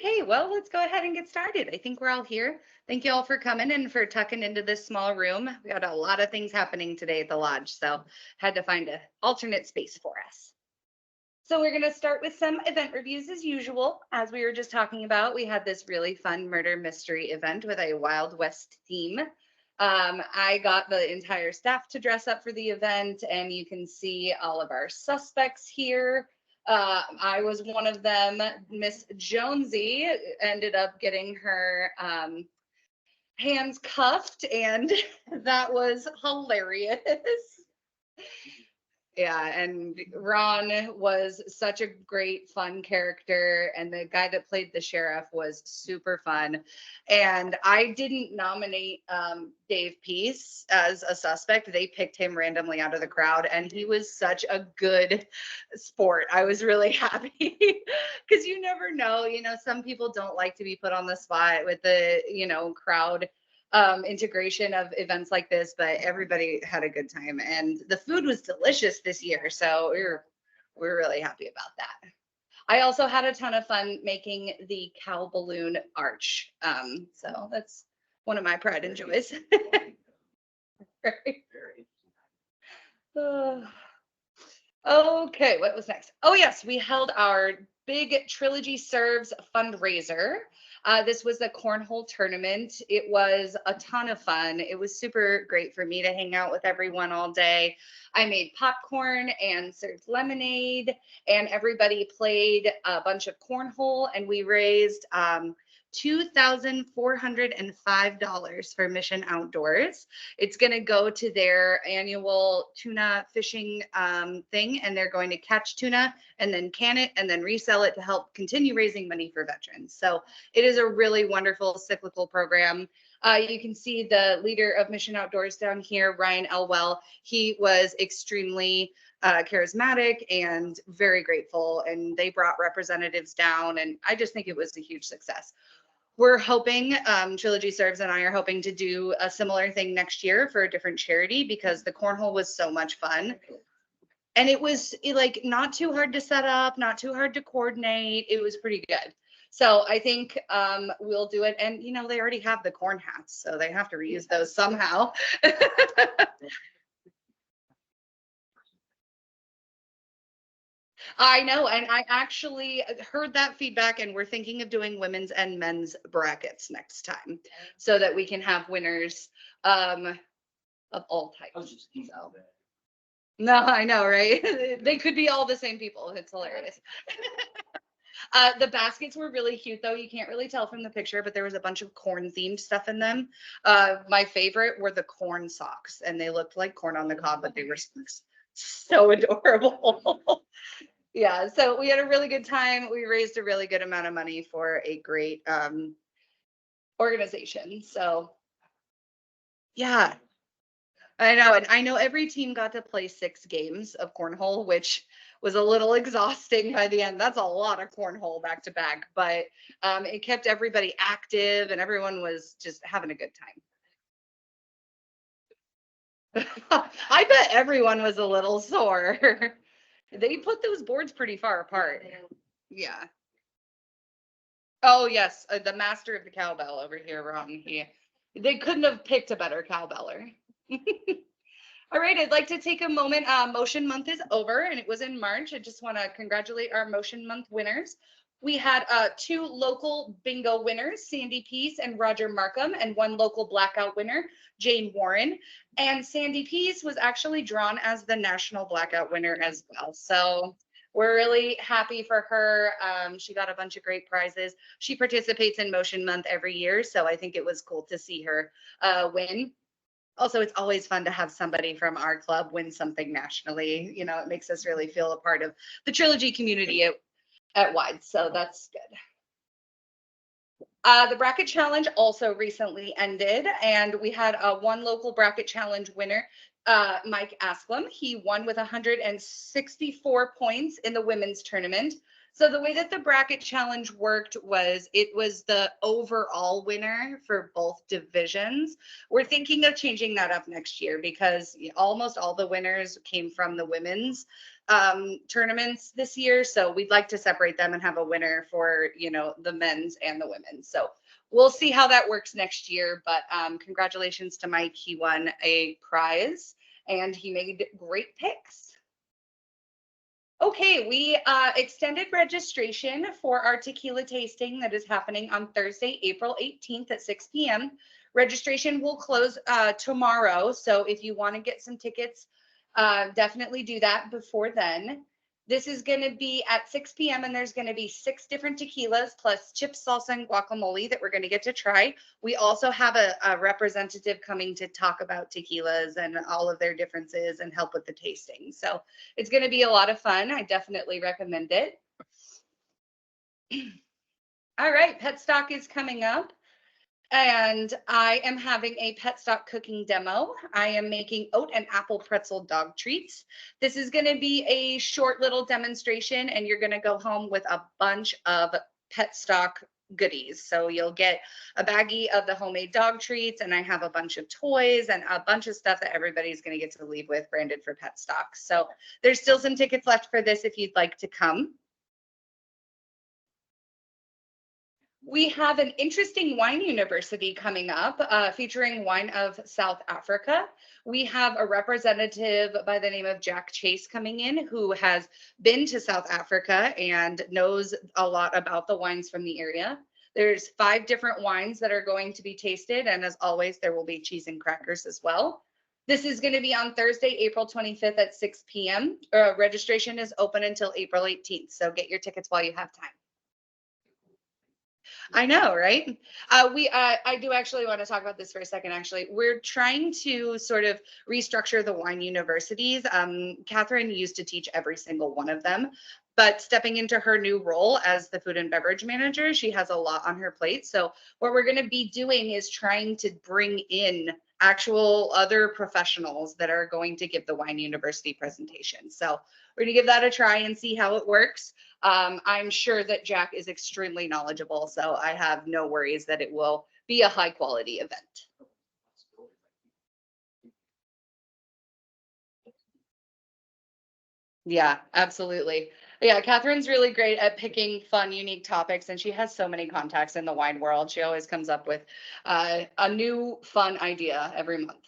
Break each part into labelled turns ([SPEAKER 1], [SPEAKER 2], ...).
[SPEAKER 1] Okay, well, let's go ahead and get started. I think we're all here. Thank you all for coming and for tucking into this small room. We got a lot of things happening today at the lodge, so had to find an alternate space for us. So we're going to start with some event reviews as usual. As we were just talking about, we had this really fun murder mystery event with a Wild West theme. I got the entire staff to dress up for the event, and you can see all of our suspects here. I was one of them. Miss Jonesy ended up getting her hands cuffed, and that was hilarious. Yeah, and Ron was such a great, fun character, and the guy that played the sheriff was super fun. And I didn't nominate Dave Peace as a suspect. They picked him randomly out of the crowd, and he was such a good sport. I was really happy because you never know. Some people don't like to be put on the spot with the, crowd integration of events like this, but everybody had a good time, and the food was delicious this year, so we're really happy about that. I also had a ton of fun making the cow balloon arch, so that's one of my pride and joys. Okay, what was next? Oh yes, we held our big Trilogy Serves fundraiser. This was the cornhole tournament. It was a ton of fun. It was super great for me to hang out with everyone all day. I made popcorn and served lemonade, and everybody played a bunch of cornhole, and we raised $2,405 for Mission Outdoors. It's going to go to their annual tuna fishing thing, and they're going to catch tuna and then can it and then resell it to help continue raising money for veterans. So it is a really wonderful cyclical program. You can see the leader of Mission Outdoors down here, Ryan Elwell. He was extremely charismatic and very grateful, and they brought representatives down, and I just think it was a huge success. We're hoping, Trilogy Serves and I are hoping to do a similar thing next year for a different charity, because the cornhole was so much fun. And it was like not too hard to set up, not too hard to coordinate. It was pretty good. So I think we'll do it. And, they already have the corn hats, so they have to reuse those somehow. I know, and I actually heard that feedback, and we're thinking of doing women's and men's brackets next time, so that we can have winners of all types. So. No, I know, right? They could be all the same people. It's hilarious. The baskets were really cute, though. You can't really tell from the picture, but there was a bunch of corn themed stuff in them. My favorite were the corn socks, and they looked like corn on the cob, but they were so adorable. Yeah, so we had a really good time. We raised a really good amount of money for a great organization. So yeah, I know. And I know every team got to play 6 games of cornhole, which was a little exhausting by the end. That's a lot of cornhole back to back, but it kept everybody active, and everyone was just having a good time. I bet everyone was a little sore. They put those boards pretty far apart. Yeah. Oh yes, the master of the cowbell over here, Ron. They couldn't have picked a better cowbeller. All right, I'd like to take a moment. Motion Month is over, and it was in March. I just want to congratulate our Motion Month winners. We had 2 local bingo winners, Sandy Peace and Roger Markham, and 1 local blackout winner, Jane Warren. And Sandy Peace was actually drawn as the national blackout winner as well. So we're really happy for her. She got a bunch of great prizes. She participates in Motion Month every year, so I think it was cool to see her win. Also, it's always fun to have somebody from our club win something nationally. It makes us really feel a part of the Trilogy community at wide, so that's good. The bracket challenge also recently ended, and we had 1 local bracket challenge winner, Mike Asplum. He won with 164 points in the women's tournament. So the way that the bracket challenge worked was it was the overall winner for both divisions. We're thinking of changing that up next year, because almost all the winners came from the women's tournaments this year. So we'd like to separate them and have a winner for, the men's and the women's. So we'll see how that works next year. But congratulations to Mike. He won a prize and he made great picks. Okay, we extended registration for our tequila tasting that is happening on Thursday, April 18th at 6 p.m. Registration will close tomorrow. So if you want to get some tickets, definitely do that before then. This is going to be at 6 p.m. and there's going to be 6 different tequilas plus chips, salsa, and guacamole that we're going to get to try. We also have a representative coming to talk about tequilas and all of their differences and help with the tasting. So it's going to be a lot of fun. I definitely recommend it. All right, Pet Stock is coming up. And I am having a pet stock cooking demo. I am making oat and apple pretzel dog treats. This is going to be a short little demonstration and you're going to go home with a bunch of pet stock goodies. So you'll get a baggie of the homemade dog treats and I have a bunch of toys and a bunch of stuff that everybody's going to get to leave with branded for Pet Stock. So there's still some tickets left for this if you'd like to come. We have an interesting wine university coming up featuring wine of South Africa. We have a representative by the name of Jack Chase coming in who has been to South Africa and knows a lot about the wines from the area. There's 5 different wines that are going to be tasted. And as always, there will be cheese and crackers as well. This is going to be on Thursday, April 25th at 6 p.m. Registration is open until April 18th. So get your tickets while you have time. I know, right? I do actually want to talk about this for a second. Actually, we're trying to sort of restructure the wine universities. Catherine used to teach every single one of them, but stepping into her new role as the food and beverage manager, she has a lot on her plate. So what we're going to be doing is trying to bring in actual other professionals that are going to give the wine university presentation. So we're going to give that a try and see how it works. I'm sure that Jack is extremely knowledgeable, so I have no worries that it will be a high quality event. Yeah, absolutely. Yeah, Catherine's really great at picking fun, unique topics, and she has so many contacts in the wine world. She always comes up with a new fun idea every month.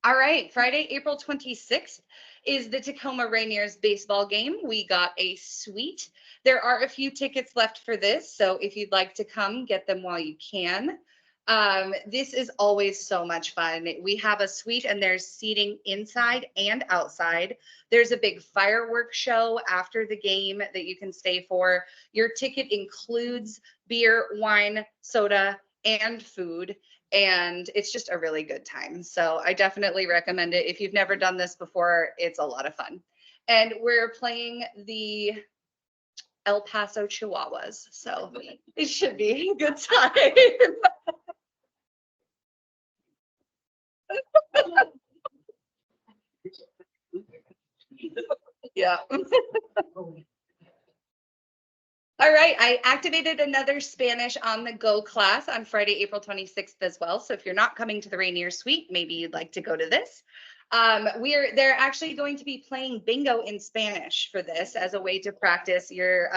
[SPEAKER 1] All right, Friday, April 26th is the Tacoma Rainiers baseball game. We got a suite. There are a few tickets left for this, so if you'd like to come, get them while you can. This is always so much fun. We have a suite and there's seating inside and outside. There's a big fireworks show after the game that you can stay for. Your ticket includes beer, wine, soda, and food. And it's just a really good time. So I definitely recommend it. If you've never done this before, it's a lot of fun. And we're playing the El Paso Chihuahuas. So it should be a good time. Yeah. All right, I activated another Spanish on the Go class on Friday, April 26th as well. So if you're not coming to the Rainier Suite, maybe you'd like to go to this. They're actually going to be playing bingo in Spanish for this as a way to practice your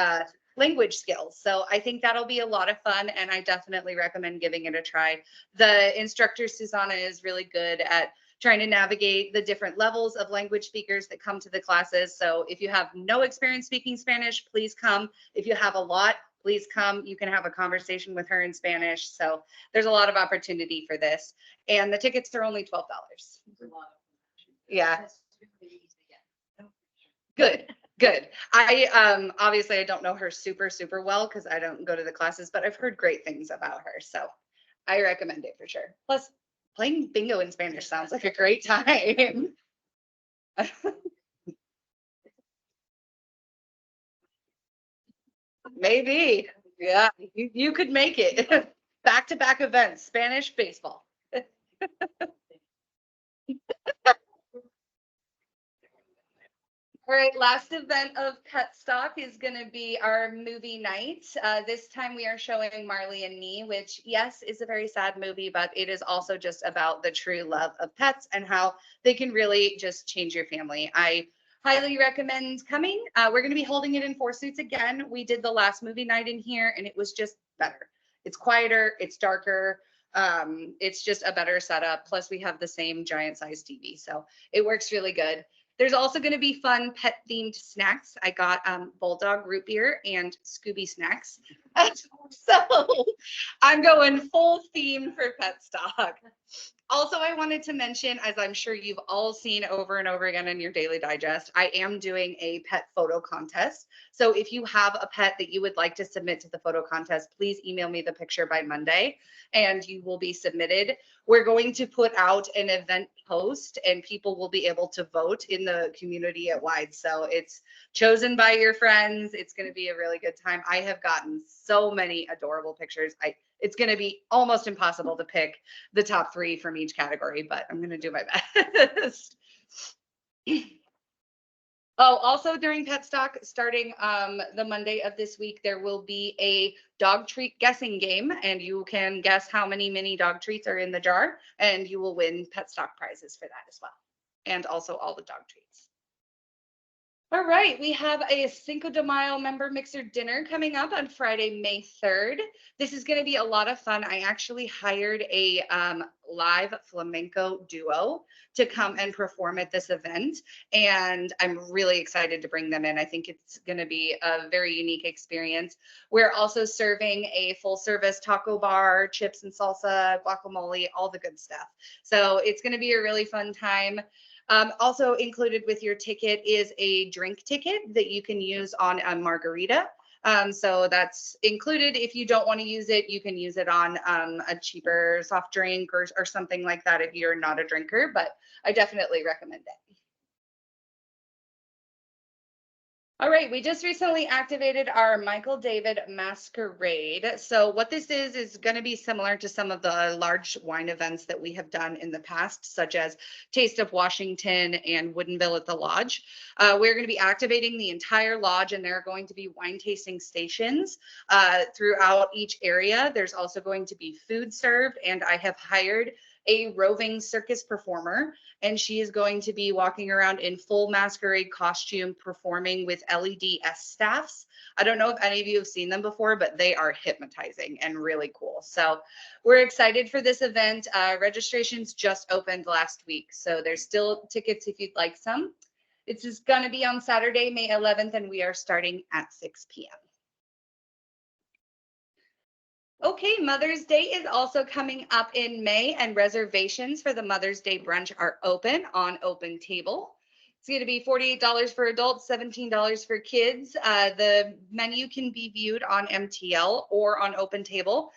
[SPEAKER 1] language skills. So I think that'll be a lot of fun, and I definitely recommend giving it a try. The instructor, Susanna, is really good at trying to navigate the different levels of language speakers that come to the classes. So if you have no experience speaking Spanish, please come. If you have a lot, please come. You can have a conversation with her in Spanish. So there's a lot of opportunity for this. And the tickets are only $12. Yeah. Good. Good. I obviously I don't know her super well because I don't go to the classes, but I've heard great things about her. So I recommend it for sure. Plus, playing bingo in Spanish sounds like a great time. Maybe. Yeah, you could make it. Back-to-back events, Spanish baseball. All right, last event of Pet Stock is going to be our movie night. This time we are showing Marley and Me, which, yes, is a very sad movie, but it is also just about the true love of pets and how they can really just change your family. I highly recommend coming. We're going to be holding it in 4 Suits again. We did the last movie night in here and it was just better. It's quieter, it's darker. It's just a better setup. Plus we have the same giant size TV. So it works really good. There's also going to be fun pet themed snacks. I got Bulldog root beer and Scooby snacks. So I'm going full theme for pet stock. Also, I wanted to mention, as I'm sure you've all seen over and over again in your daily digest, I am doing a pet photo contest. So if you have a pet that you would like to submit to the photo contest, please email me the picture by Monday and you will be submitted. We're going to put out an event post and people will be able to vote in the community at wide. So it's chosen by your friends. It's going to be a really good time. I have gotten so many adorable pictures. It's going to be almost impossible to pick the top 3 from each category, but I'm going to do my best. Oh, also during Pet Stock, starting the Monday of this week, there will be a dog treat guessing game, and you can guess how many mini dog treats are in the jar, and you will win Pet Stock prizes for that as well, and also all the dog treats. All right, we have a Cinco de Mayo member mixer dinner coming up on Friday, May 3rd. This is going to be a lot of fun. I actually hired a live flamenco duo to come and perform at this event, and I'm really excited to bring them in. I think it's going to be a very unique experience. We're also serving a full service taco bar, chips and salsa, guacamole, all the good stuff. So it's going to be a really fun time. Also included with your ticket is a drink ticket that you can use on a margarita. So that's included. If you don't want to use it, you can use it on a cheaper soft drink or something like that if you're not a drinker, but I definitely recommend it. All right, we just recently activated our Michael David Masquerade. So what this is going to be similar to some of the large wine events that we have done in the past, such as Taste of Washington and Woodinville at the Lodge. We're going to be activating the entire lodge, and there are going to be wine tasting stations throughout each area. There's also going to be food served, and I have hired a roving circus performer, and she is going to be walking around in full masquerade costume performing with LED staffs. I don't know if any of you have seen them before, but they are hypnotizing and really cool. So we're excited for this event. Registrations just opened last week, so there's still tickets if you'd like some. It's just going to be on Saturday, May 11th, and we are starting at 6 p.m. Okay, Mother's Day is also coming up in May, and reservations for the Mother's Day brunch are open on Open Table. It's going to be $48 for adults, $17 for kids. The menu can be viewed on MTL or on Open Table.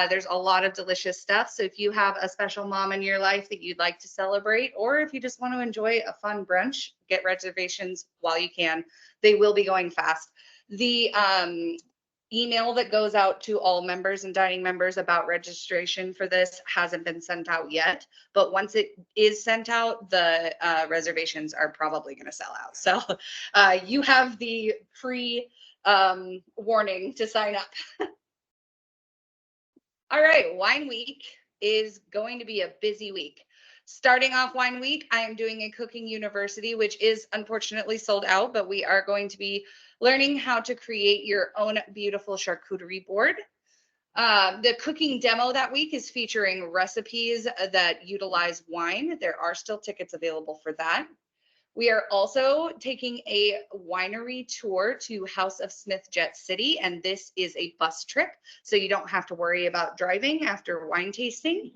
[SPEAKER 1] There's a lot of delicious stuff. So if you have a special mom in your life that you'd like to celebrate, or if you just want to enjoy a fun brunch, get reservations while you can. They will be going fast. The email that goes out to all members and dining members about registration for this hasn't been sent out yet, but once it is sent out, the reservations are probably going to sell out. So you have the free warning to sign up. All right, Wine Week is going to be a busy week. Starting off Wine Week, I am doing a cooking university, which is unfortunately sold out, but we are going to be learning how to create your own beautiful charcuterie board. The cooking demo that week is featuring recipes that utilize wine. There are still tickets available for that. We are also taking a winery tour to House of Smith Jet City, and this is a bus trip, so you don't have to worry about driving after wine tasting.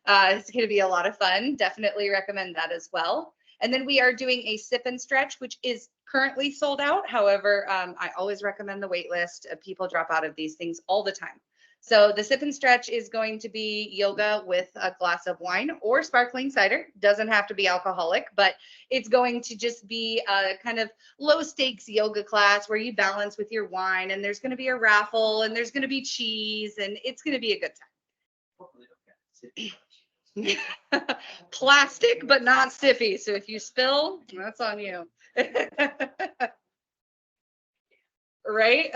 [SPEAKER 1] It's going to be a lot of fun. Definitely recommend that as well. And then we are doing a sip and stretch, which is currently sold out. However, I always recommend the wait list. People drop out of these things all the time. So the sip and stretch is going to be yoga with a glass of wine or sparkling cider. Doesn't have to be alcoholic, but it's going to just be a kind of low stakes yoga class where you balance with your wine, and there's going to be a raffle, and there's going to be cheese, and it's going to be a good time. Plastic, but not stiffy. So if you spill, that's on you. Right?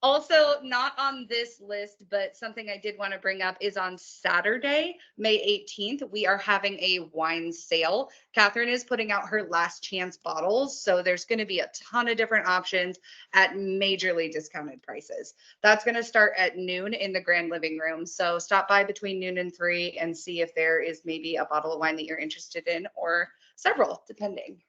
[SPEAKER 1] Also, not on this list, but something I did want to bring up is on Saturday, May 18th, we are having a wine sale. Catherine is putting out her last chance bottles. So there's going to be a ton of different options at majorly discounted prices. That's going to start at noon in the grand living room. So stop by between noon and 3 and see if there is maybe a bottle of wine that you're interested in or several, depending.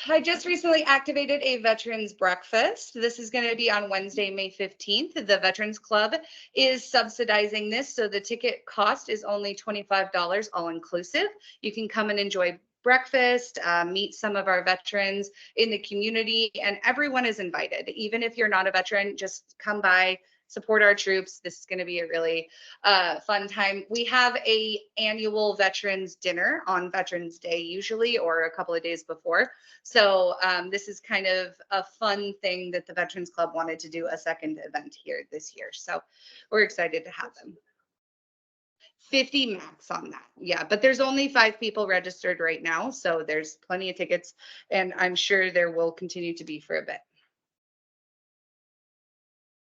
[SPEAKER 1] I just recently activated a veterans breakfast. This is going to be on Wednesday, May 15th. The Veterans Club is subsidizing this, so the ticket cost is only $25 all inclusive. You can come and enjoy breakfast, meet some of our veterans in the community, and everyone is invited. Even if you're not a veteran, just come by, support our troops. This is going to be a really fun time. We have a annual veterans dinner on Veterans Day usually, or a couple of days before. So this is kind of a fun thing that the Veterans Club wanted to do a second event here this year. So we're excited to have them. 50 max on that. Yeah, but there's only 5 people registered right now. So there's plenty of tickets, and I'm sure there will continue to be for a bit.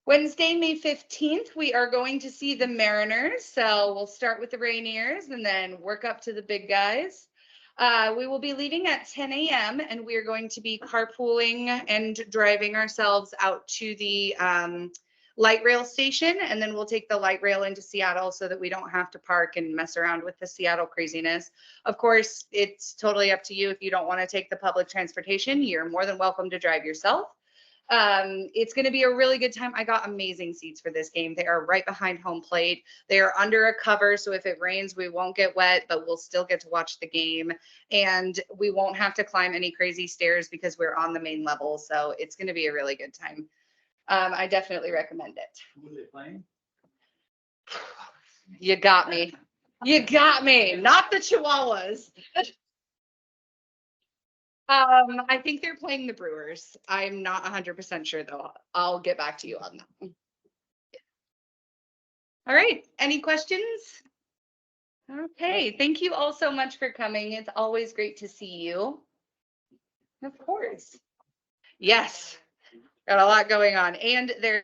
[SPEAKER 1] Wednesday, May 15th, we are going to see the Mariners. So we'll start with the Rainiers and then work up to the big guys. We will be leaving at 10 a.m. and we are going to be carpooling and driving ourselves out to the light rail station. And then we'll take the light rail into Seattle so that we don't have to park and mess around with the Seattle craziness. Of course, it's totally up to you. If you don't want to take the public transportation, you're more than welcome to drive yourself. It's going to be a really good time. I got amazing seats for this game. They are right behind home plate. They are under a cover, so if it rains, we won't get wet, but we'll still get to watch the game. And we won't have to climb any crazy stairs because we're on the main level. So it's going to be a really good time. I definitely recommend it.
[SPEAKER 2] Who are they playing?
[SPEAKER 1] You got me. You got me. Not the Chihuahuas. I think they're playing the Brewers. I'm not 100% sure though. I'll get back to you on that. All right. Any questions? Okay. Thank you all so much for coming. It's always great to see you. Of course. Yes. Got a lot going on. And there